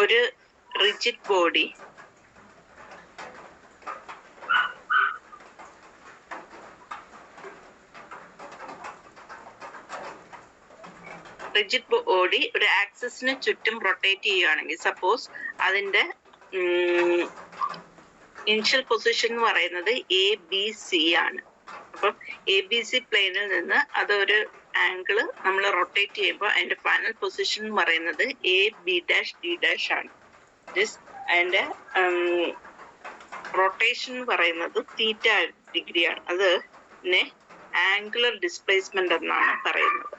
ഒരു rigid body ഒരു ആക്സിസിന് ചുറ്റും റൊട്ടേറ്റ് ചെയ്യുകയാണെങ്കിൽ സപ്പോസ് അതിന്റെ ഇനിഷ്യൽ പൊസിഷൻ എന്ന് പറയുന്നത് ABC ആണ്. അപ്പം ABC പ്ലെയിനിൽ നിന്ന് അതൊരു ആംഗിള് നമ്മൾ റൊട്ടേറ്റ് ചെയ്യുമ്പോൾ അതിന്റെ ഫൈനൽ പൊസിഷൻ എന്ന് പറയുന്നത് AB'D' ആണ്. അതിന്റെ റൊട്ടേഷൻ എന്ന് പറയുന്നത് θ° ആണ്. അതിനെ ആംഗുലർ ഡിസ്പ്ലേസ്മെന്റ് എന്നാണ് പറയുന്നത്.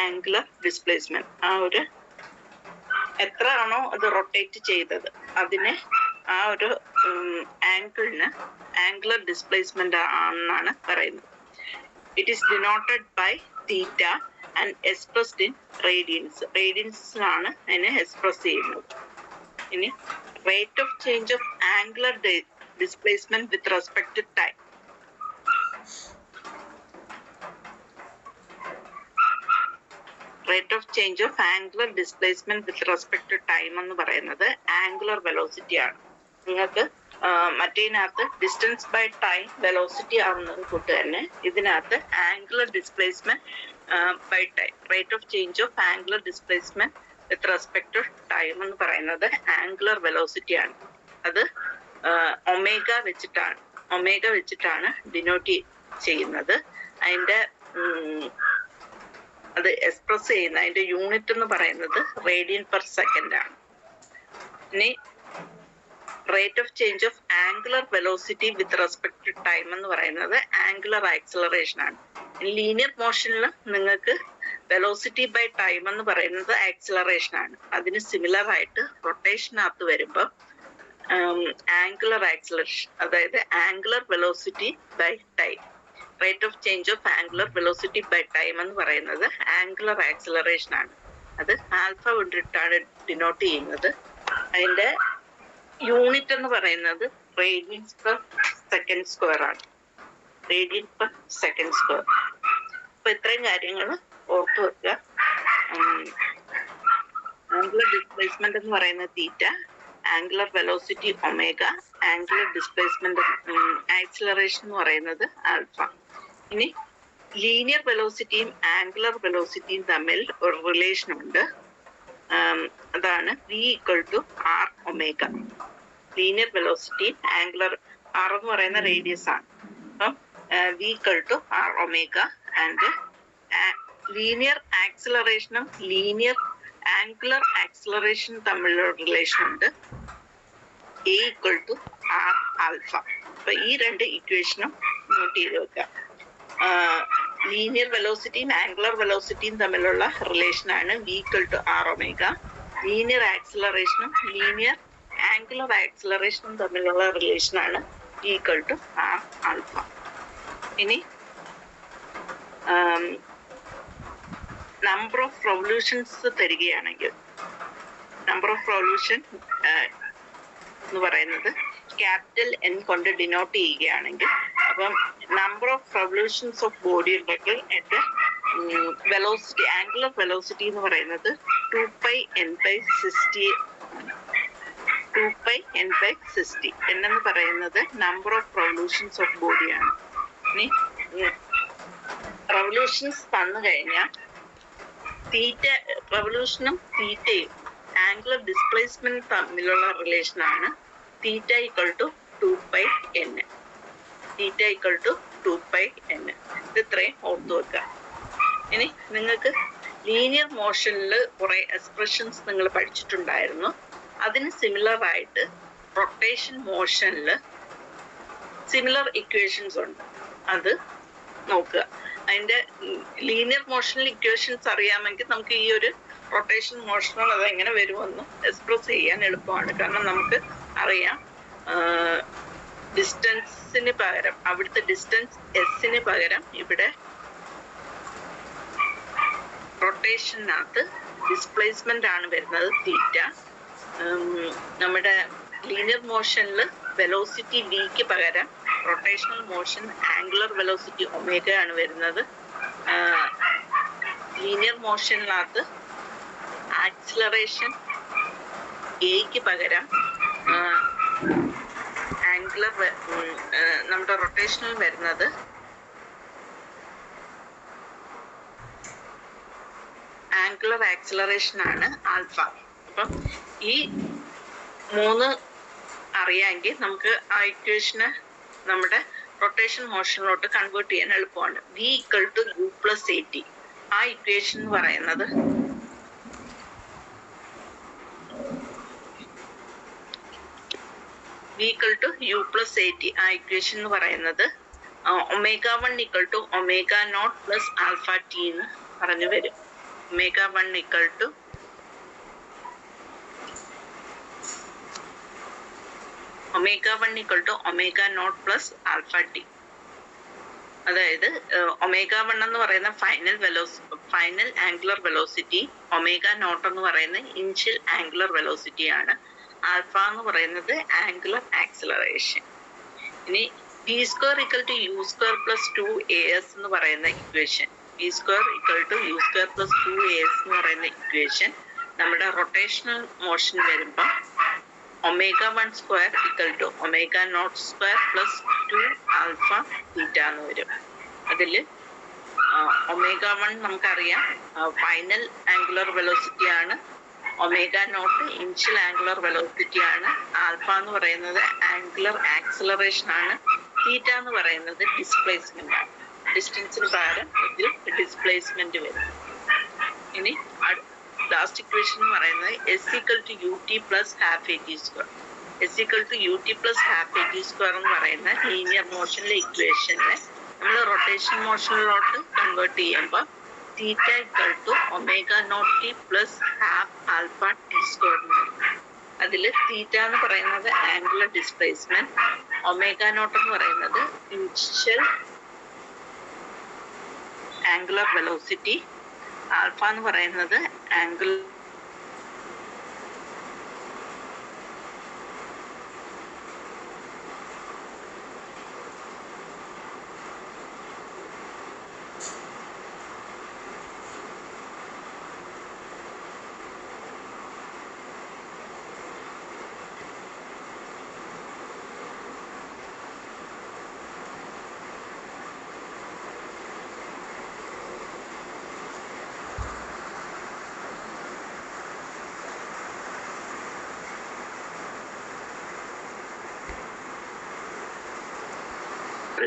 ആംഗുലർ ഡിസ്പ്ലേസ്മെന്റ് ആ ഒരു എത്ര ആണോ അത് റൊട്ടേറ്റ് ചെയ്തത് അതിനെ ആ ഒരു ആംഗിളിന് ആംഗുലർ ഡിസ്പ്ലേസ്മെന്റ് ആണെന്നാണ് പറയുന്നത്. It is denoted by theta and expressed in radians. റേഡിയൻസിലാണ് അതിനെ എക്സ്പ്രസ് ചെയ്യുന്നത്. ഇനി rate of change of angular displacement with respect to time. Rate of change of angular displacement with respect to time എന്ന് പറയുന്നത് angular velocity ആണ്. നിങ്ങൾക്ക് മറ്റേതിനകത്ത് distance by time velocity ആവുന്നത് കൊണ്ട് തന്നെ ഇതിനകത്ത് angular displacement by time, rate of change of angular displacement with respect to time എന്ന് പറയുന്നത് ആംഗുലർ വെലോസിറ്റി ആണ്. അത് ഒമേഗ വെച്ചിട്ടാണ് ഡിനോട്ട് ചെയ്യുന്നത്. അതിന്റെ അത് എക്സ്പ്രസ് ചെയ്യുന്ന അതിന്റെ യൂണിറ്റ് എന്ന് പറയുന്നത് റേഡിയൻ പെർ സെക്കൻഡ് ആണ്. ഇനി rate of change of angular velocity with respect to time എന്ന് പറയുന്നത് ആംഗുലർ ആക്സിലറേഷൻ ആണ്. ലീനിയർ മോഷനിൽ നിങ്ങൾക്ക് വെലോസിറ്റി ബൈ ടൈം എന്ന് പറയുന്നത് ആക്സിലറേഷൻ ആണ്. അതിന് സിമിലർ ആയിട്ട് റൊട്ടേഷനകത്ത് വരുമ്പോൾ ആംഗുലർ ആക്സിലറേഷൻ, അതായത് angular velocity by time, rate of change of angular velocity by time എന്ന് പറയുന്നത് ആംഗുലർ ആക്സിലറേഷൻ ആണ്. അത് ആൽഫ കൊണ്ടിട്ടാണ് ഡിനോട്ട് ചെയ്യുന്നത്. അതിന്റെ യൂണിറ്റ് എന്ന് പറയുന്നത് റേഡിയൻസ് പെർ സെക്കൻഡ് സ്ക്വയർ ആണ്. Radian per second square. അപ്പൊ ഇത്രയും കാര്യങ്ങൾ ഓർത്തു വെക്കുക. ആംഗുലർ ഡിസ്പ്ലേസ്മെന്റ് എന്ന് പറയുന്നത് theta, angular velocity omega, angular displacement acceleration എന്ന് പറയുന്നത് ആൽഫ. ഇനി ലീനിയർ വെലോസിറ്റിയും ആംഗുലർ വെലോസിറ്റിയും തമ്മിൽ ഒരു റിലേഷൻ ഉണ്ട്. അതാണ് V=R omega. Linear velocity angular R എന്ന് പറയുന്ന റേഡിയസ് ആണ്. അപ്പം V=R ഒമേഗ ആൻഡ് ലീനിയർ ആക്സിലറേഷനും ലീനിയർ ആംഗുലർ ആക്സിലറേഷൻ തമ്മിലുള്ള റിലേഷൻ ഉണ്ട്. A=R alpha. അപ്പൊ ഈ രണ്ട് ഇക്വേഷനും നോട്ട് ചെയ്ത് വെക്കാം. ലീനിയർ വെലോസിറ്റിയും ആംഗുലർ വെലോസിറ്റിയും തമ്മിലുള്ള റിലേഷൻ ആണ് V=R ഒമേഗ. ലീനിയർ ആക്സിലറേഷനും ലീനിയർ ആംഗുലർ ആക്സിലറേഷനും തമ്മിലുള്ള റിലേഷൻ ആണ് V=R ആൽഫ. ഇനി നമ്പർ ഓഫ് റെവല്യൂഷൻസ് തരികയാണെങ്കിൽ, നമ്പർ ഓഫ് റെവല്യൂഷൻ എന്ന് പറയുന്നത് ക്യാപിറ്റൽ N കൊണ്ട് ഡിനോട്ട് ചെയ്യുകയാണെങ്കിൽ, അപ്പം number of revolutions of body ഉണ്ടെങ്കിൽ എന്റെ വെലോസിറ്റി, ആംഗുലർ വെലോസിറ്റി എന്ന് പറയുന്നത് 2πN/60. 2πN/60 എന്നു പറയുന്നത് നമ്പർ ഓഫ് റെവല്യൂഷൻസ് ഓഫ് ബോഡിയാണ്. ഇനി റെവല്യൂഷൻസ് തന്നു കഴിഞ്ഞാൽ റെവല്യൂഷനും തീറ്റയും ആംഗുലർ ഡിസ്പ്ലേസ്മെന്റ് തമ്മിലുള്ള റിലേഷൻ ആണ് θ=2πN. θ=2πN. ഇത് ഇത്രയും ഓർത്തു വെക്കുക. ഇനി നിങ്ങൾക്ക് ലീനിയർ മോഷനിൽ കുറെ എക്സ്പ്രഷൻസ് നിങ്ങൾ പഠിച്ചിട്ടുണ്ടായിരുന്നു. അതിന് സിമിലർ ആയിട്ട് റൊട്ടേഷൻ മോഷനിൽ സിമിലർ ഇക്വേഷൻസ് ഉണ്ട്. അത് നോക്കുക. അതിന്റെ ലീനിയർ മോഷണൽ ഇക്വേഷൻസ് അറിയാമെങ്കിൽ നമുക്ക് ഈ ഒരു റൊട്ടേഷൻ മോഷണൽ അത് എങ്ങനെ വരുമെന്ന് എക്സ്പ്രസ് ചെയ്യാൻ എളുപ്പമാണ്. കാരണം നമുക്ക് അറിയാം ഡിസ്റ്റൻസിന് പകരം, അവിടുത്തെ ഡിസ്റ്റൻസ് എസിന് പകരം ഇവിടെ റൊട്ടേഷനകത്ത് ഡിസ്പ്ലേസ്മെന്റ് ആണ് വരുന്നത് തീറ്റ. നമ്മുടെ ലീനിയർ മോഷനിൽ വെലോസിറ്റി വിക്ക് പകരം rotational motion angular velocity omega ആണ് വരുന്നത്. ലീനിയർ മോഷനിനകത്ത് ആക്സിലറേഷൻ എക്ക് പകരം ആംഗുലർ നമ്മുടെ റൊട്ടേഷനിൽ വരുന്നത് ആംഗുലർ ആക്സിലറേഷൻ ആണ് ആൽഫ. അപ്പം ഈ 3 അറിയാമെങ്കിൽ നമുക്ക് ആ ഇക്വേഷന് നമ്മുടെ റൊട്ടേഷൻ മോഷനിലോട്ട് കൺവേർട്ട് ചെയ്യാൻ എളുപ്പമാണ്. v = u + at. ആ ഇക്വേഷൻ എന്ന് പറയുന്നത് v = u + at. ആ ഇക്വേഷൻ എന്ന് പറയുന്നത് ω1 = ω0 + α t എന്ന് പറഞ്ഞു വരും. ω1 = ω0 + α t. അതായത് ω1 എന്ന് പറയുന്ന ഫൈനൽ ആംഗുലർ വെലോസിറ്റി, ω0 എന്ന് പറയുന്ന ഇനിഷ്യൽ ആംഗുലർ വെലോസിറ്റി ആണ്, ആൽഫ എന്ന് പറയുന്നത് ആംഗുലർ ആക്സിലറേഷൻ. ഇനി v² = u² + 2as എന്ന് പറയുന്ന ഇക്വേഷൻ, v² = u² + 2as എന്ന് പറയുന്ന ഇക്വേഷൻ നമ്മുടെ റൊട്ടേഷണൽ മോഷൻ വരുമ്പോൾ ω1² = ω02² + 2α θ എന്ന് വരും. അതിൽ ω1 നമുക്കറിയാം ഫൈനൽ ആംഗുലർ വെലോസിറ്റി ആണ്, ω0 ഇനിഷ്യൽ ആംഗുലർ വെലോസിറ്റി ആണ്, ആൽഫ എന്ന് പറയുന്നത് ആംഗുലർ ആക്സിലറേഷൻ ആണ്, തീറ്റ എന്ന് പറയുന്നത് ഡിസ്പ്ലേസ്മെന്റ് ആണ്. ഡിസ്റ്റൻസിന് പകരം ഇതിൽ ഡിസ്പ്ലേസ്മെന്റ് വരും. ഇനി ലാസ്റ്റ് ഇക്വേഷൻ എന്ന് പറയുന്നത് s = ut + ½ at². s = ut + ½ at² എന്ന് പറയുന്ന ലീനിയർ മോഷനിലെ ഇക്വേഷനെ നമ്മൾ റൊട്ടേഷൻ മോഷനിലോട്ട് കൺവേർട്ട് ചെയ്യുമ്പോൾ തീറ്റ = ω0t + ½ α t². അതിൽ തീറ്റ എന്ന് പറയുന്നത് ആംഗുലർ ഡിസ്പ്ലേസ്മെന്റ്, ω0 എന്ന് പറയുന്നത് ഇനിഷ്യൽ ആംഗുലർ വെലോസിറ്റി, ആൽഫ എന്ന് പറയുന്നത് ആംഗുലർ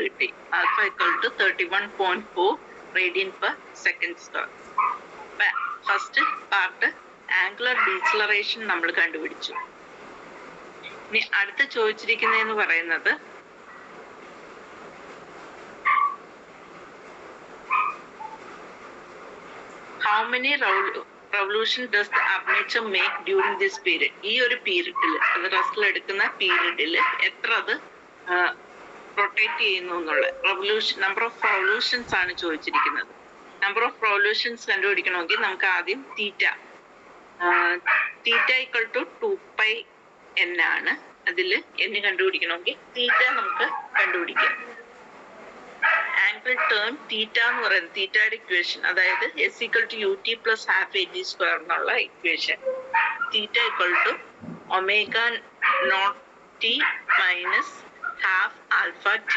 കിട്ടി. Alpha = 31.4 radian/s². First part angular deceleration നമ്മൾ കണ്ടുപിടിച്ചു. ഇനി അടുത്ത് ചോദിച്ചിരിക്കുന്നതെന്ന് പറയുന്നത് how many revolution does the armature make during this period? ഈ ഒരു പീരീഡിൽ, അത് റെസ്റ്റിൽ എടുക്കുന്ന പീരീഡിൽ എത്ര അത് റൊട്ടേറ്റ് ചെയ്യുന്നു എന്നുള്ള നമ്പർ ഓഫ് റെവല്യൂഷൻസ് ആണ് ചോദിച്ചിരിക്കുന്നത്. നമ്പർ ഓഫ് റെവല്യൂഷൻസ് കണ്ടുപിടിക്കണമെങ്കിൽ നമുക്ക് ആദ്യം തീറ്റ = 2πn ആണ്. അതിൽ n കണ്ടുപിടിക്കണമെങ്കിൽ തീറ്റ നമുക്ക് കണ്ടുപിടിക്കാം. ആംഗിൾ ടേൺ തീറ്റ എന്ന് പറയുന്നത് തീറ്റയുടെ ഇക്വേഷൻ, അതായത് s = ut + ½ at² എന്നുള്ള ഇക്വേഷൻ, തീറ്റ = ω0t - ½ α t².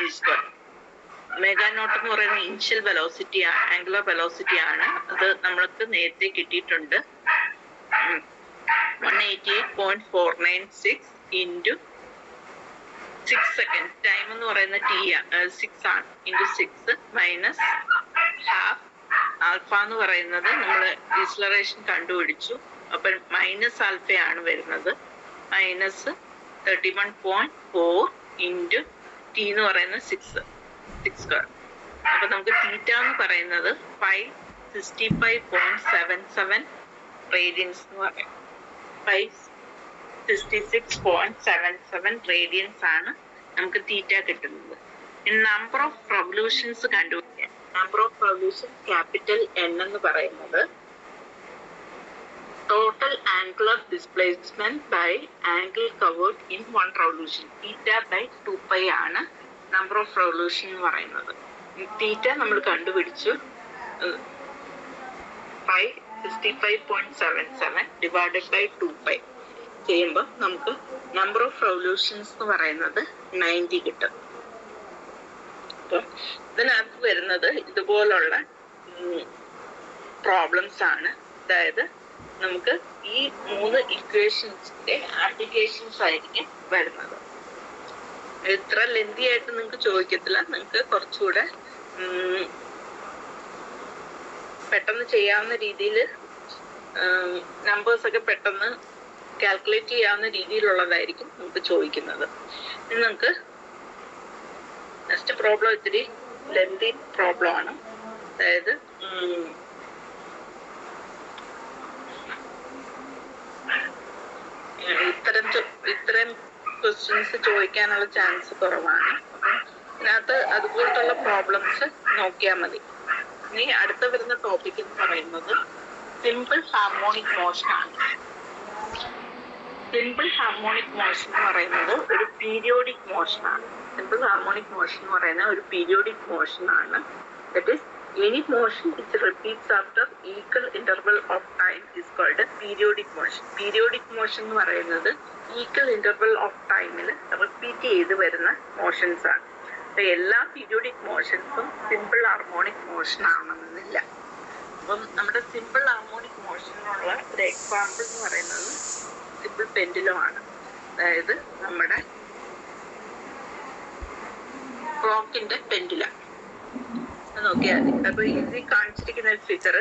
ω0 എന്ന് പറയുന്ന ഇനിഷ്യൽ വെലോസിറ്റി, ആംഗുലർ വെലോസിറ്റി ആണ്. അത് നമ്മൾക്ക് നേരത്തെ കിട്ടിയിട്ടുണ്ട്. 188.496 × 6 സെക്കൻഡ്. ടൈം എന്ന് പറയുന്ന t6 ആണ്, × 6 - ½ ആൽഫ എന്ന് പറയുന്നത് നമ്മൾ ഡീസലറേഷൻ കണ്ടുപിടിച്ചു. അപ്പം -α ആണ് വരുന്നത്, -31.4 × t എന്ന് പറയുന്നത് 6². അപ്പൊ നമുക്ക് തീറ്റ എന്ന് പറയുന്നത് 565.77 റേഡിയൻസ് എന്ന് പറയും. 566.77 റേഡിയൻസ് ആണ് നമുക്ക് തീറ്റ കിട്ടുന്നത്. നമ്പർ ഓഫ് റെവല്യൂഷൻസ് കണ്ടുപിടിക്കാൻ, number of revolution capital N എന്ന് പറയുന്നത് total angular displacement by angle covered in one revolution, θ/2π ആണ് നമ്പർ ഓഫ് റെവല്യൂഷൻ എന്ന് പറയുന്നത്. തീറ്റ നമ്മൾ കണ്ടുപിടിച്ചു 565.77 / 2π. ചെയ്യുമ്പോൾ നമുക്ക് നമ്പർ ഓഫ് റെവല്യൂഷൻസ് എന്ന് പറയുന്നത് 90 കിട്ടും. അപ്പം ഇതിനകത്ത് വരുന്നത് ഇതുപോലുള്ള പ്രോബ്ലംസ് ആണ്. അതായത് നമുക്ക് ഈ 3 ഇക്വേഷൻസിന്റെ ആപ്ലിക്കേഷൻസ് ആയിരിക്കും വരുന്നത്. ഇത്ര ലെന്തി ആയിട്ട് നിങ്ങൾക്ക് ചോദിക്കത്തില്ല. നിങ്ങൾക്ക് കുറച്ചുകൂടെ പെട്ടെന്ന് ചെയ്യാവുന്ന രീതിയിൽ നമ്പേഴ്സ് ഒക്കെ പെട്ടെന്ന് കാൽക്കുലേറ്റ് ചെയ്യാവുന്ന രീതിയിലുള്ളതായിരിക്കും നമുക്ക് ചോദിക്കുന്നത്. ഇനി നമുക്ക് നെക്സ്റ്റ് പ്രോബ്ലം ഇത്തിരി ലെന്തി പ്രോബ്ലം ആണ്. അതായത് ഇത്തരം ക്വസ്റ്റ്യൻസ് ചോദിക്കാനുള്ള ചാൻസ് കുറവാണ്. അപ്പം ഇതിനകത്ത് അതുപോലത്തുള്ള പ്രോബ്ലംസ് നോക്കിയാൽ മതി. ഇനി അടുത്ത വരുന്ന ടോപ്പിക് എന്ന് പറയുന്നത് സിമ്പിൾ ഹാർമോണിക് മോഷൻ ആണ്. സിമ്പിൾ ഹാർമോണിക് മോഷൻ എന്ന് പറയുന്നത് ഒരു പീരിയോഡിക് മോഷൻ ആണ്. സിമ്പിൾ ഹാർമോണിക് മോഷൻ എന്ന് പറയുന്നത് ഒരു പീരിയോഡിക് മോഷൻ ആണ്. That is any motion which repeats after equal interval of time is called a periodic motion. Periodic motion എന്ന് പറയുന്നത് equal interval of ടൈമിൽ റിപ്പീറ്റ് ചെയ്ത് വരുന്ന മോഷൻസ് ആണ്. അപ്പൊ എല്ലാ പീരിയോഡിക് മോഷൻസും സിമ്പിൾ ഹാർമോണിക് മോഷൻ ആണെന്നില്ല. അപ്പം നമ്മുടെ സിമ്പിൾ ഹാർമോണിക് മോഷനുള്ള ഒരു എക്സാമ്പിൾ എന്ന് പറയുന്നത് സിമ്പിൾ പെൻഡുലം ആണ്. അതായത് നമ്മുടെ ക്ലോക്കിന്റെ പെൻഡുലം നോക്കിയാൽ മതി. അപ്പൊ ഇത് കാണിച്ചിരിക്കുന്ന ഒരു ഫിഗർ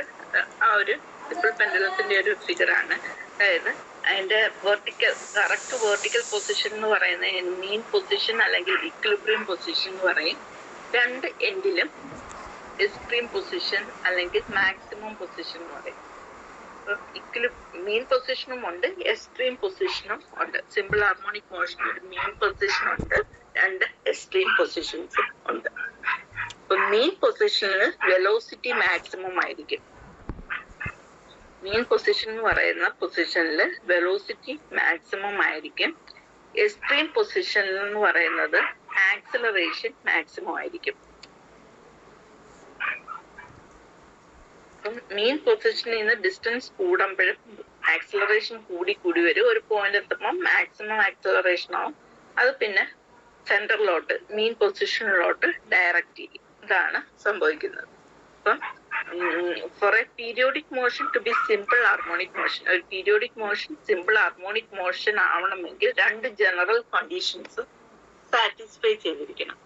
ആ ഒരു സിമ്പിൾ പെൻഡുലത്തിന്റെ ഒരു ഫിഗറാണ്. അതായത് അതിന്റെ കറക്റ്റ് വെർട്ടിക്കൽ പൊസിഷൻ എന്ന് പറയുന്നത് മീൻ പൊസിഷൻ അല്ലെങ്കിൽ ഇക്വിലിബ്രിയം പൊസിഷൻ എന്ന് പറയും. രണ്ട് എൻഡിലും എക്സ്ട്രീം പൊസിഷൻ അല്ലെങ്കിൽ മാക്സിമം പൊസിഷൻ എന്ന് പറയും. മീൻ പൊസിഷനും ഉണ്ട്, എക്സ്ട്രീം പൊസിഷനും ഉണ്ട്. സിമ്പിൾ ഹാർമോണിക് മോഷൻ ഒരു മീൻ പൊസിഷൻ ഉണ്ട്, രണ്ട് എക്സ്ട്രീം പൊസിഷൻസും ഉണ്ട്. അപ്പൊ മീൻ പൊസിഷനിൽ വെലോസിറ്റി മാക്സിമം ആയിരിക്കും. മീൻ പൊസിഷൻ എന്ന് പറയുന്ന പൊസിഷനിൽ വെലോസിറ്റി മാക്സിമം ആയിരിക്കും. എക്സ്ട്രീം പൊസിഷൻ എന്ന് പറയുന്നത് ആക്സിലറേഷൻ മാക്സിമം ആയിരിക്കും. അപ്പം മീൻ പൊസിഷനിൽ നിന്ന് ഡിസ്റ്റൻസ് കൂടുമ്പോഴും ആക്സിലറേഷൻ കൂടി കൂടി വരും. ഒരു പോയിന്റ് എത്തുമ്പോൾ മാക്സിമം ആക്സിലറേഷൻ ആവും. അത് പിന്നെ സെന്ററിലോട്ട് മീൻ പൊസിഷനിലോട്ട് ഡയറക്റ്റ് ചെയ്യും. ഇതാണ് സംഭവിക്കുന്നത്. അപ്പം for a periodic motion to be simple harmonic motion, ഒരു periodic motion simple harmonic motion ആവണമെങ്കിൽ രണ്ട് ജനറൽ കണ്ടീഷൻസ് സാറ്റിസ്ഫൈ ചെയ്തിരിക്കണം.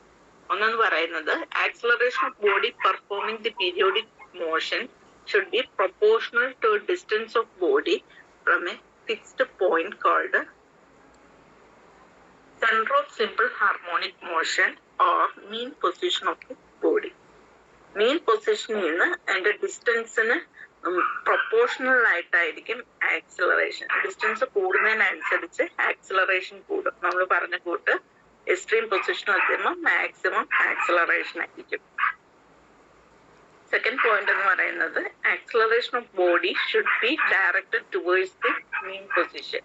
ഒന്നെന്ന് പറയുന്നത് acceleration of body performing the periodic motion should be proportional to a distance of body from a fixed point called center of simple harmonic motion or mean position of the body. Mean position നിന്ന് അതിന്റെ ഡിസ്റ്റൻസിന് proportional ആയിട്ടായിരിക്കും acceleration. Distance കൂടുന്നതിനനുസരിച്ച് acceleration കൂടും. നമ്മൾ പറഞ്ഞ കൂട്ട് extreme position എത്തുമ്പോൾ maximum acceleration ആയിരിക്കും. സെക്കൻഡ് പോയിന്റ് എന്ന് പറയുന്നത് acceleration of body should be directed towards the mean position.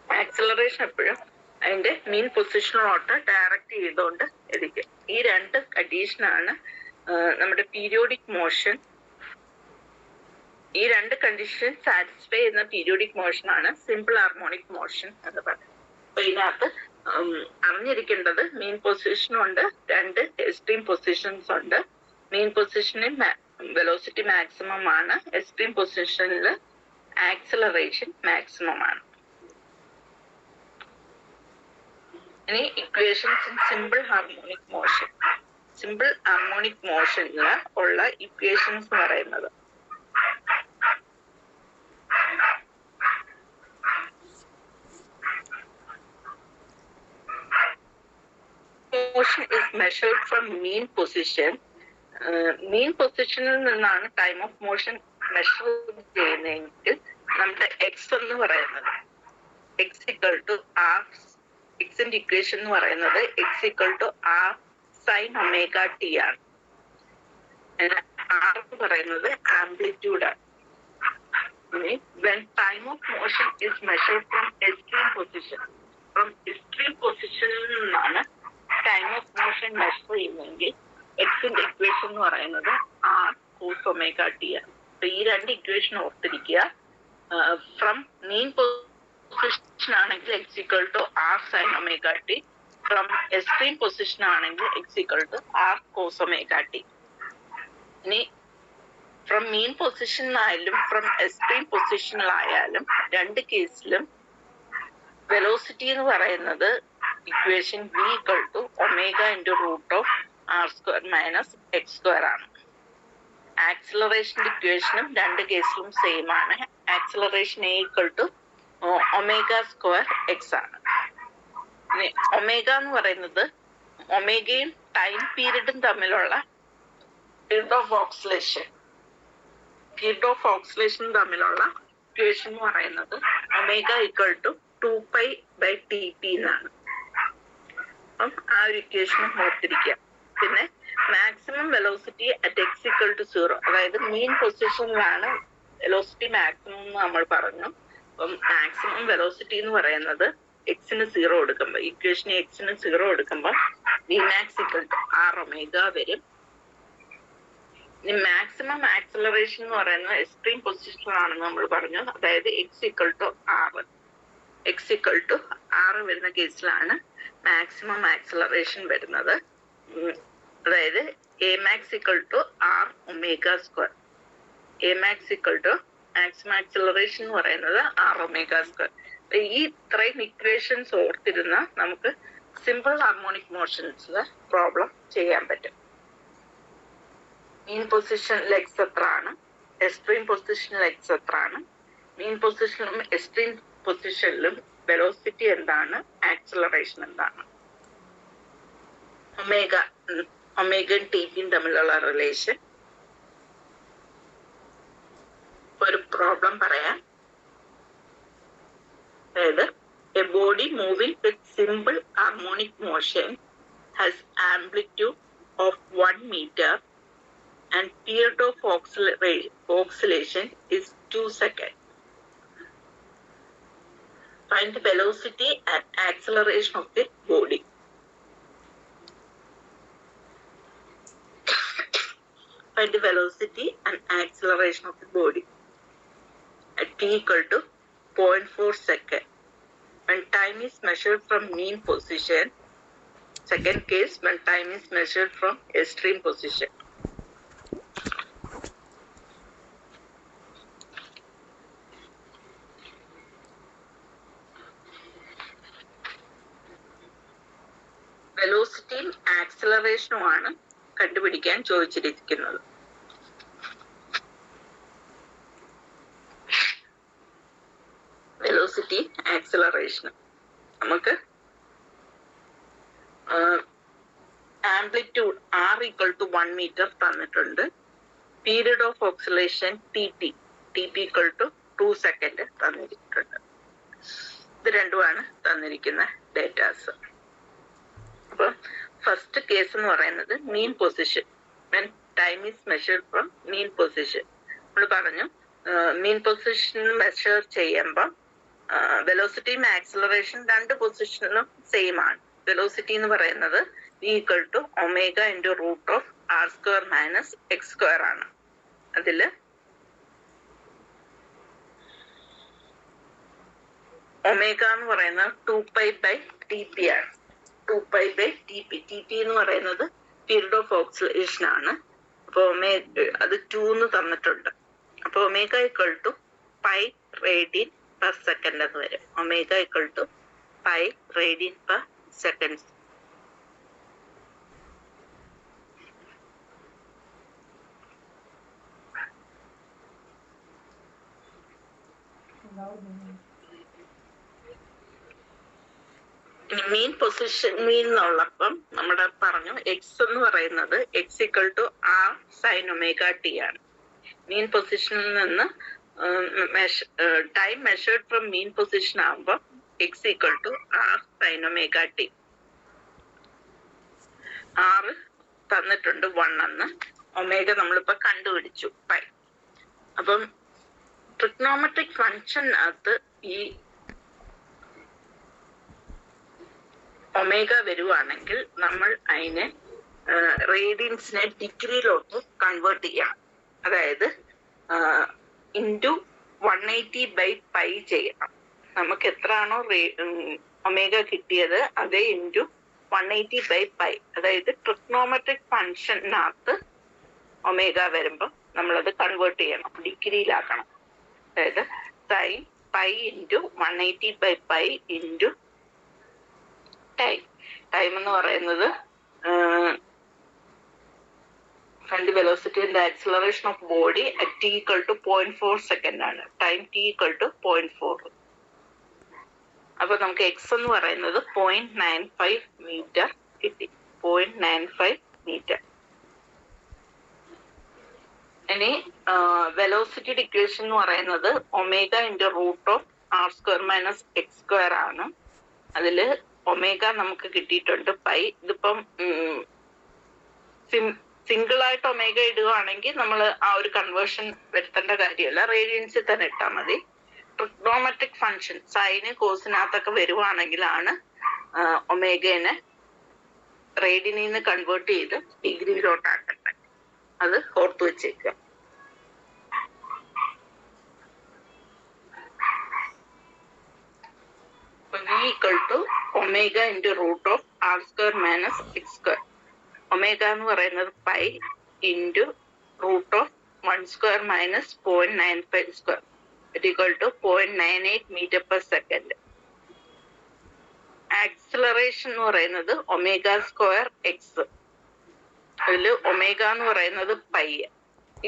Acceleration എപ്പോഴും അതിന്റെ മീൻ പൊസിഷനിലോട്ട് ഡയറക്റ്റ് ചെയ്തുകൊണ്ട് ഇരിക്കും. ഈ രണ്ട് കണ്ടീഷനാണ് നമ്മുടെ പീരിയോഡിക് മോഷൻ. ഈ രണ്ട് കണ്ടീഷൻ സാറ്റിസ്ഫൈ ചെയ്യുന്ന പീരിയോഡിക് മോഷൻ ആണ് സിമ്പിൾ ഹാർമോണിക് മോഷൻ എന്ന് പറയുന്നത്. അപ്പൊ ഇതിനകത്ത് അറിഞ്ഞിരിക്കേണ്ടത് മീൻ പൊസിഷനും ഉണ്ട്, രണ്ട് എക്സ്ട്രീം പൊസിഷൻസ് ഉണ്ട്. മീൻ പൊസിഷനിൽ വെലോസിറ്റി മാക്സിമം ആണ്, എക്സ്ട്രീം പൊസിഷനിൽ ആക്സിലറേഷൻ മാക്സിമം ആണ്. ഇനി equations in simple harmonic motion. Simple harmonic മോഷനിൽ ഉള്ള ഇക്വേഷൻസ് എന്ന് പറയുന്നത് motion is measured from mean position. മീൻ പൊസിഷനിൽ നിന്നാണ് ടൈം ഓഫ് മോഷൻ മെഷർ ചെയ്യുന്നതെങ്കിൽ നമ്മുടെ എക്സ് എന്ന് പറയുന്നത് എക്സ് ഇക്വൽ ടു ആർ, എക്സിന്റെ ഇക്വേഷൻ എന്ന് പറയുന്നത് x equal to R sine omega t ആണ്. ആർ എന്ന് പറയുന്നത് ആംപ്ലിറ്റ്യൂഡ് ആണ്. when time of motion is measured from extreme position, from extreme പൊസിഷനിൽ നിന്നാണ് ടൈം ഓഫ് മോഷൻ മെഷർ ചെയ്യുന്നെങ്കിൽ എക്സിന്റെ ഇക്വേഷൻ എന്ന് പറയുന്നത് ആർ കോസ് ഒമേഗ ടി ആണ്. അപ്പൊ ഈ രണ്ട് ഇക്വേഷൻ ഓർത്തിരിക്കുക. ഫ്രം മീൻ പൊസിഷൻ ആണെങ്കിൽ x equal to r sin omega t, from extreme position ആണെങ്കിൽ x equal to r cos omega t. ഇനി ഫ്രം മീൻ പൊസിഷനിലായാലും ഫ്രം എക്സ്ട്രീം പൊസിഷനിലായാലും രണ്ട് കേസിലും വെലോസിറ്റി എന്ന് പറയുന്നത് equation v equal to omega into root of r square minus x square ആണ്. ആക്സിലറേഷന്റെ ഇക്വേഷനും രണ്ട് കേസിലും സെയിം ആണ്. Acceleration a equal to omega square X ആണ്. ഒമേഗ എന്ന് പറയുന്നത് ഒമേഗയും ടൈം പീരീഡും തമ്മിലുള്ള പീരീഡ് ഓഫ് ഓക്സിലേഷൻ തമ്മിലുള്ള ഇക്വേഷൻ എന്ന് പറയുന്നത് ഒമേഗ ഈക്വൽ ടു 2π/T എന്നാണ്. അപ്പം ആ ഒരു ഇക്വേഷൻ ഓർത്തിരിക്കുക. പിന്നെ maximum velocity at x equal to 0, അതായത് മീൻ പൊസിഷനിലാണ് വെലോസിറ്റി മാക്സിമം എന്ന് നമ്മൾ പറഞ്ഞു. അപ്പം മാക്സിമം വെലോസിറ്റി എന്ന് പറയുന്നത് എക്സിന് 0 കൊടുക്കുമ്പോൾ, ഇക്വേഷന് എക്സിന് 0 കൊടുക്കുമ്പോൾ v max equal to r omega വരും. ഇനി മാക്സിമം ആക്സിലറേഷൻ എന്ന് പറയുന്നത് എക്സ്ട്രീം പൊസിഷനിലാണെന്ന് നമ്മൾ പറഞ്ഞു. അതായത് എക്സ് ഈക്വൽ ടു ആർ വരുന്ന കേസിലാണ് മാക്സിമം ആക്സിലറേഷൻ വരുന്നത്. അതായത് a max equal to r omega square. A max equal to maximum acceleration എന്ന് പറയുന്നത് ആർ ഒമേഗ സ്ക്വയർ. ഈ ഇത്രയും ഇക്വേഷൻസ് ഓർത്തിരുന്ന നമുക്ക് സിമ്പിൾ ഹാർമോണിക് മോഷൻസിൽ പ്രോബ്ലം ചെയ്യാൻ പറ്റും. മീൻ പൊസിഷനിൽ എക്സ് എത്ര ആണ്, എക്സ്ട്രീം പൊസിഷനിൽ എക്സ് എത്ര ആണ്, മീൻ പൊസിഷനിലും എക്സ്ട്രീം പൊസിഷനിലും വെലോസിറ്റി എന്താണ്, ആക്സിലറേഷൻ എന്താണ്, ഒമേഗയും ടിയും തമ്മിലുള്ള റിലേഷൻ. ഒരു പ്രോബ്ലം പറയാം. അതായത് A body moving with simple harmonic motion has amplitude of 1 meter and period of oscillation is 2 seconds. Find the velocity and acceleration of the body. Find the velocity and acceleration of the body at t equal to 0.4 seconds. When time is measured from mean position. Second case, when time is measured from extreme position. വെലോസിറ്റിയും ആക്സിലറേഷനുമാണ് കണ്ടുപിടിക്കാൻ ചോദിച്ചിരിക്കുന്നത്. Velocity ആക്സിലറേഷനും നമുക്ക് amplitude r equal to 1 meter തന്നിട്ടുണ്ട്. Period of oscillation t p equal to 2 seconds തന്നിരിക്കുന്നുണ്ട്. ഇത് രണ്ടുമാണ് തന്നിരിക്കുന്ന ഡേറ്റാസ്. അപ്പൊ ഫസ്റ്റ് കേസ് എന്ന് പറയുന്നത് mean position. When time is measured from mean position. നമ്മൾ പറഞ്ഞു മീൻ പൊസിഷൻ മെഷർ ചെയ്യുമ്പോൾ വെലോസിറ്റിയും ആക്സിലറേഷൻ രണ്ട് പൊസിഷനിലും സെയിം ആണ്. വെലോസിറ്റി എന്ന് പറയുന്നത് equal to omega into root of r square minus x square ആണ്. അതില് ഒമേഗ എന്ന് പറയുന്നത് 2π/T ആണ്. 2π/T എന്ന് പറയുന്നത് പീരിയഡ് ഓഫ് ഓക്സിലേഷൻ ആണ്. അപ്പൊ അത് 2 എന്ന് തന്നിട്ടുണ്ട്. അപ്പൊ omega equal to pi radian per second എന്ന് വരും. Omega equal to pi radian per second. Mean പൊസിഷനിൽ നിന്നുള്ളപ്പം നമ്മുടെ പറഞ്ഞു എക്സ് എന്ന് പറയുന്നത് x equal to R sine omega t ആണ്. മീൻ പൊസിഷനിൽ നിന്ന് time measured from mean position ആകുമ്പോൾ x equal to R sine omega t. ആറ് തന്നിട്ടുണ്ട് 1 എന്ന്. ഒമേഗ നമ്മളിപ്പോ കണ്ടുപിടിച്ചു പൈ. അപ്പം ട്രിഗ്നോമെട്രിക് ഫംഗ്ഷനകത്ത് ഈ ഒമേഗ വരുവാണെങ്കിൽ നമ്മൾ അതിനെ റേഡിയൻസിനെ ഡിഗ്രിയിലോട്ട് കൺവേർട്ട് ചെയ്യാം. അതായത് ഇൻറ്റു 180/π ചെയ്യണം. നമുക്ക് എത്രയാണോ ഒമേഗ കിട്ടിയത് അതേ ഇൻറ്റു 180/π. അതായത് ട്രിഗ്നോമെട്രിക് ഫംഗ്ഷനകത്ത് ഒമേഗ വരുമ്പോൾ നമ്മളത് കൺവേർട്ട് ചെയ്യണം, ഡിഗ്രിയിലാക്കണം. അതായത് sine pi into 180/π into time. Time എന്ന് പറയുന്നത് ഫ്രണ്ട് velocity and acceleration of body at t = 0.4 second ആണ്. Time t = 0.4. അപ്പൊ നമുക്ക് എക്സ് എന്ന് പറയുന്നത് 0.95 മീറ്റർ കിട്ടി. 0.95 മീറ്റർ. ഇനി വെലോസിറ്റിയുടെ ഇക്വേഷൻ എന്ന് പറയുന്നത് ഒമേഗ ഇൻറ്റു √(r²-x² ആണ്. അതില് ഒമേഗ നമുക്ക് കിട്ടിയിട്ടുണ്ട് പൈ. ഇതിപ്പം സിംഗിൾ ആയിട്ട് ഒമേഗ ഇടുകയാണെങ്കിൽ നമ്മൾ ആ ഒരു കൺവേർഷൻ വരുത്തേണ്ട കാര്യമല്ല, റേഡിയൻസിൽ തന്നെ ഇട്ടാൽ മതി. ട്രിഗ്നോമെട്രിക് ഫംഗ്ഷൻ സൈന് കോസിനകത്തൊക്കെ വരുവാണെങ്കിലാണ് ഒമേഗനെ റേഡിയനിൽ നിന്ന് കൺവേർട്ട് ചെയ്ത് ഡിഗ്രിയിലോട്ടാക്കട്ടെ. അത് ഓർത്തു വെച്ചേക്കുക. V = omega into √(r²-x²). Omega എന്ന് പറയുന്നത് പൈ ഇൻറ്റു √(1² - 0.95²). = 0.98 m/s. ആക്സിലറേഷൻ എന്ന് പറയുന്നത് ω²x. അതിൽ ഒമേഗ എന്ന് പറയുന്നത് പൈ.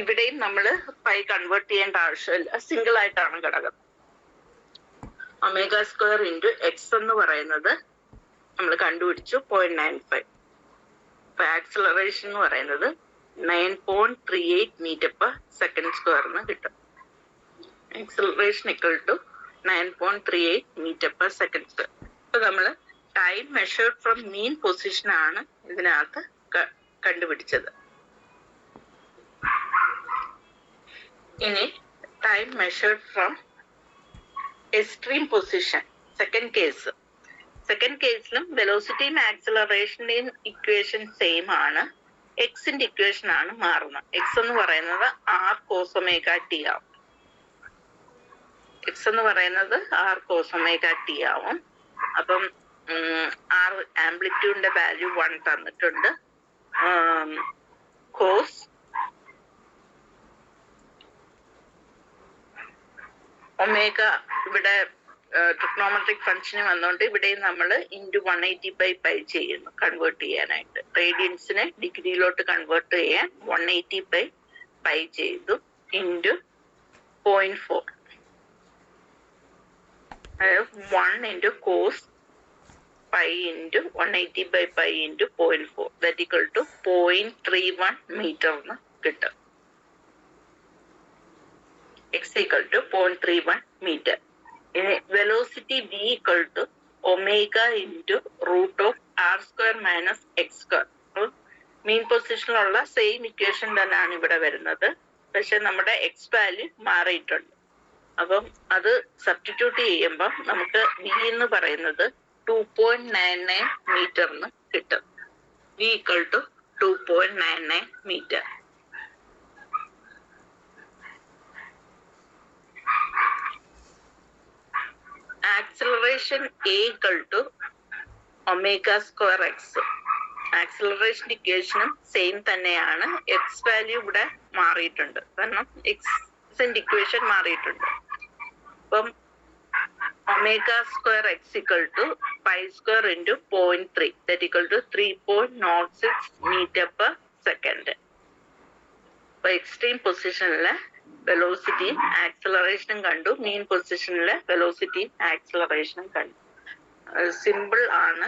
ഇവിടെയും നമ്മൾ പൈ കൺവേർട്ട് ചെയ്യേണ്ട ആവശ്യമില്ല, സിംഗിൾ ആയിട്ടാണ് ഘടകം. ω² ഇൻറ്റു എക്സ് എന്ന് പറയുന്നത് നമ്മൾ കണ്ടുപിടിച്ചു 0.95. അപ്പൊ ആക്സിലറേഷൻ എന്ന് പറയുന്നത് 9.38 m/s² എന്ന് കിട്ടും. Acceleration = 9.38 m/s². അപ്പൊ നമ്മൾ time measured from mean position ആണ് ഇതിനകത്ത് കണ്ടുപിടിച്ചത്. ഇനി time measured from extreme position, second case. Second കേസിലും വെലോസിറ്റിയും ആക്സിലറേഷന്റെയും ഇക്വേഷൻ സെയിം ആണ്. എക്സിന്റെ ഇക്വേഷൻ ആണ് മാറുന്നത്. എക്സ് എന്ന് പറയുന്നത് r cos⍵t ആവും. എക്സ് എന്ന് പറയുന്നത് r cos⍵t ആവും. അപ്പം r ആംപ്ലിറ്റ്യൂഡിന്റെ വാല്യൂ 1 തന്നിട്ടുണ്ട്. കോസ് ഒമേഗ ഇവിടെ ട്രിഗ്നോമെട്രിക് ഫംഗ്ഷന് വന്നുകൊണ്ട് ഇവിടെയും നമ്മൾ ഇൻറ്റു 180/π ചെയ്യുന്നു കൺവേർട്ട് ചെയ്യാനായിട്ട്. റേഡിയൻസിനെ ഡിഗ്രിയിലോട്ട് കൺവേർട്ട് ചെയ്യാൻ 180/π ചെയ്തു ഇൻറ്റു 0.4. അതായത് 1 into cos pi into 180/π into 0.4. That equal to 0.31 metre എന്ന് കിട്ടും. x = 0.31 metre. ഇനി velocity v = omega into √(r²-x²). Mean പൊസിഷനിലുള്ള സെയിം ഇക്വേഷൻ തന്നെയാണ് ഇവിടെ വരുന്നത്. പക്ഷെ നമ്മുടെ എക്സ് വാല്യൂ മാറിയിട്ടുണ്ട്. അപ്പം അത് സബ്സ്റ്റിറ്റ്യൂട്ട് ചെയ്യുമ്പോൾ നമുക്ക് v എന്ന് പറയുന്നത് 2.99 മീറ്റർ എന്ന് കിട്ടും. v = 2.99 metre. Acceleration a = ω²x. Acceleration ഇക്വേഷനും സെയിം തന്നെയാണ്. എക്സ് വാല്യൂ ഇവിടെ മാറിയിട്ടുണ്ട്, കാരണം എക്സിന്റെ ഇക്വേഷൻ മാറിയിട്ടുണ്ട്. അപ്പം ω²x = π² into 0.3. That equal to 3.06 m/s. അപ്പൊ എക്സ്ട്രീം പൊസിഷനിലെ വെലോസിറ്റിയും ആക്സിലറേഷനും കണ്ടു, മീൻ പൊസിഷനിലെ വെലോസിറ്റിയും ആക്സിലറേഷനും കണ്ടു. സിമ്പിൾ ആണ്,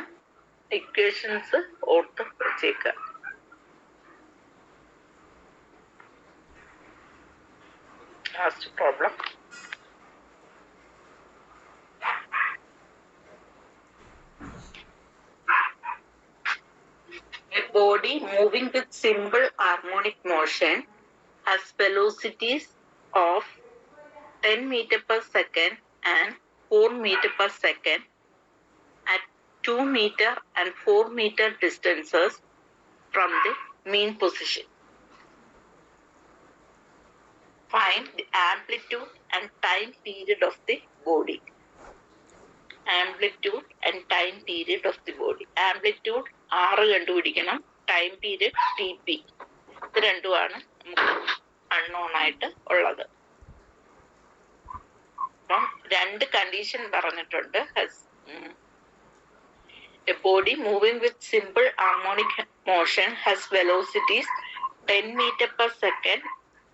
ഇക്വേഷൻസ് ഓർത്ത് വെച്ചേക്കുക. Last problem. A body moving with simple harmonic motion has velocities of 10 m/s and 4 m/s at 2 meter and 4 meter distances from the mean position. Find the amplitude and time period of the body. Amplitude and time period of the body. Amplitude R കണ്ടുപിടിക്കണം, time period TP. ഇത് രണ്ടുമാണ് നമുക്ക് unknown ആയിട്ട് ഉള്ളത്. അപ്പം രണ്ട് condition പറഞ്ഞിട്ടുണ്ട്. A body moving with simple harmonic motion has velocities 10 meter per second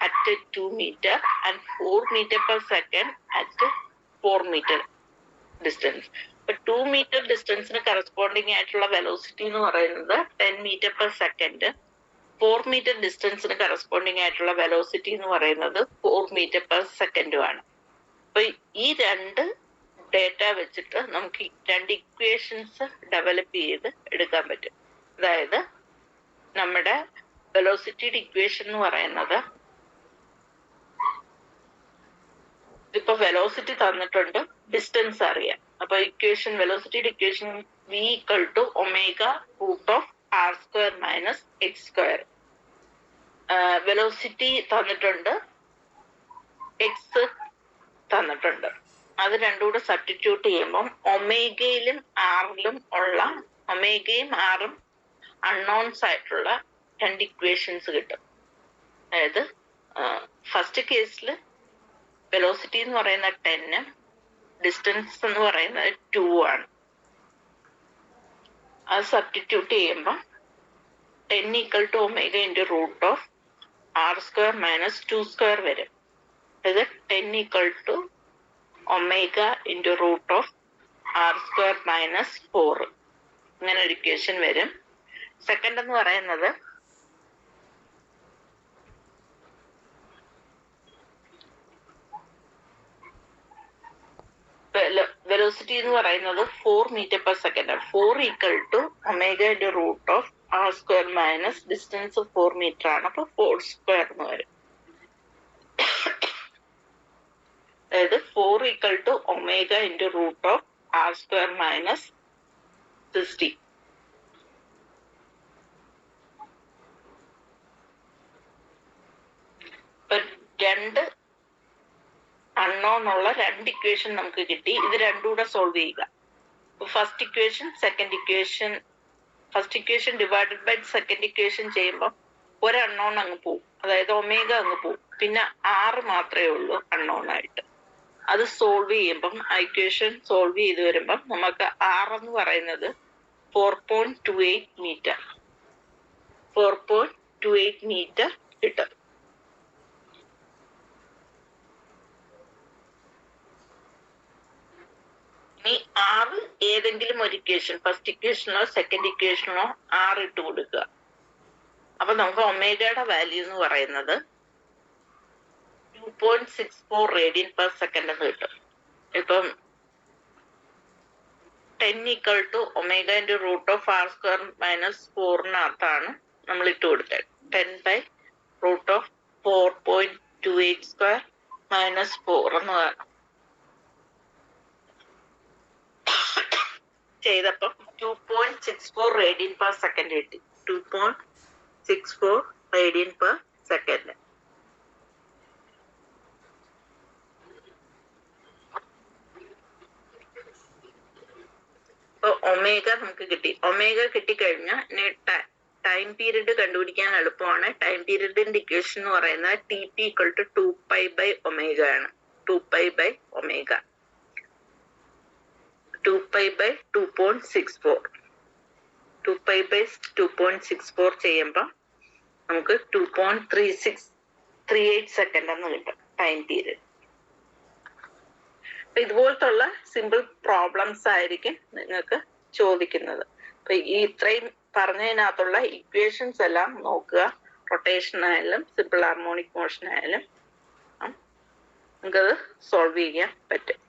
at 2 meter and 4 meter per second at 4 meter distance. ഇപ്പൊ 2 meter ഡിസ്റ്റൻസിന് കറസ്പോണ്ടിങ് ആയിട്ടുള്ള വെലോസിറ്റി എന്ന് പറയുന്നത് 10 meter per second. 4 meter ഡിസ്റ്റൻസിന് കറസ്പോണ്ടിങ് ആയിട്ടുള്ള വെലോസിറ്റി എന്ന് പറയുന്നത് 4 meter per second ആണ്. അപ്പൊ ഈ രണ്ട് ഡേറ്റ വെച്ചിട്ട് നമുക്ക് രണ്ട് ഇക്വേഷൻസ് ഡെവലപ്പ് ചെയ്ത് എടുക്കാൻ പറ്റും. അതായത് നമ്മുടെ വെലോസിറ്റിയുടെ ഇക്വേഷൻ എന്ന് പറയുന്നത്, ഇപ്പൊ വെലോസിറ്റി തന്നിട്ടുണ്ട്, ഡിസ്റ്റൻസ് അറിയാം. അപ്പൊ ഇക്വേഷൻ, വെലോസിറ്റിയുടെ equation v equal to omega root of r square minus x square. Velocity തന്നിട്ടുണ്ട്, എക്സ് തന്നിട്ടുണ്ട്. അത് രണ്ടും കൂടെ സബ്സ്റ്റിറ്റ്യൂട്ട് ചെയ്യുമ്പോൾ ഒമേഗയിലും ആറിലും ഉള്ള, ഒമേഗയും ആറും അൺനോൺസ് ആയിട്ടുള്ള രണ്ട് ഇക്വേഷൻസ് കിട്ടും. അതായത് ഫസ്റ്റ് കേസിൽ വെലോസിറ്റി എന്ന് പറയുന്നത് 10, ഡിസ്റ്റൻസ് എന്ന് പറയുന്നത് 2 ആണ്. അത് സബ്സ്റ്റിറ്റ്യൂട്ട് ചെയ്യുമ്പോൾ 10 equal to omega into root of r square minus 2 square വരും. അതായത് 10 equal to omega into root of r square minus 4. ഇങ്ങനെ ഒരു ഇക്വേഷൻ വരും. സെക്കൻഡ് എന്ന് പറയുന്നത് വെലോസിറ്റി എന്ന് പറയുന്നത് 4 meter per second. 4 equal to omega into root of r square minus distance 4 meter ആണ്. അപ്പൊ 4 square എന്ന് വരും. അതായത് 4 equal to omega into root of r square minus 60. ഇപ്പൊ രണ്ട് അൺനോൺ ഉള്ള രണ്ട് ഇക്വേഷൻ നമുക്ക് കിട്ടി. ഇത് രണ്ടും കൂടെ സോൾവ് ചെയ്യുക. First equation, second equation, first equation divided by second equation ചെയ്യുമ്പോൾ ഒരു അൺനോൺ അങ്ങ് പോവും, അതായത് ഒമേഗ അങ്ങ് പോവും. പിന്നെ 6 മാത്രമേ ഉള്ളൂ അൺനോൺ ആയിട്ട്. അത് സോൾവ് ചെയ്യുമ്പം, ആ ഇക്വേഷൻ സോൾവ് ചെയ്ത് വരുമ്പം നമുക്ക് R എന്ന് പറയുന്നത് 4.28 മീറ്റർ 4.28 മീറ്റർ കിട്ടും. ഇനി R ഏതെങ്കിലും ഒരു ഇക്വേഷൻ, ഫസ്റ്റ് ഇക്വേഷനോ സെക്കൻഡ് ഇക്വേഷനോ R ഇട്ട് കൊടുക്കുക. അപ്പൊ നമുക്ക് ഒമേഗയുടെ വാല്യൂ എന്ന് പറയുന്നത് 2.64 റേഡിയൻ പെർ സെക്കൻഡ് എന്ന് കിട്ടും. ഇപ്പം 10 equal to omega into root of r square minus 4-നകത്താണ് നമ്മൾ ഇട്ട് കൊടുത്തത്. 10 by root of 4.28 square minus 4 എന്ന് ചെയ്തപ്പം 2.64 റേഡിയൻ പെർ സെക്കൻഡ് കിട്ടി. 2.64 റേഡിയൻ പെർ സെക്കൻഡ്. ഇപ്പൊ ഒമേഗ നമുക്ക് കിട്ടി. ഒമേഗ കിട്ടിക്കഴിഞ്ഞാൽ ടൈം പീരീഡ് കണ്ടുപിടിക്കാൻ എളുപ്പമാണ്. ടൈം പീരീഡിന്റെ ഇക്വേഷൻ എന്ന് പറയുന്നത് TP equal to 2π by omega ആണ്. 2π by omega. 2π by 2.64. 2π by 2.64 ചെയ്യുമ്പോൾ നമുക്ക് 2.3638 സെക്കൻഡ് എന്ന് കിട്ടും ടൈം പീരീഡ്. അപ്പൊ ഇതുപോലത്തുള്ള സിമ്പിൾ പ്രോബ്ലംസ് ആയിരിക്കും നിങ്ങൾക്ക് ചോദിക്കുന്നത്. അപ്പൊ ഈ ഇത്രയും പറഞ്ഞതിനകത്തുള്ള ഇക്വേഷൻസ് എല്ലാം നോക്കുക. റൊട്ടേഷൻ ആയാലും സിമ്പിൾ ഹാർമോണിക് മോഷൻ ആയാലും നമുക്കത് സോൾവ് ചെയ്യാൻ പറ്റും.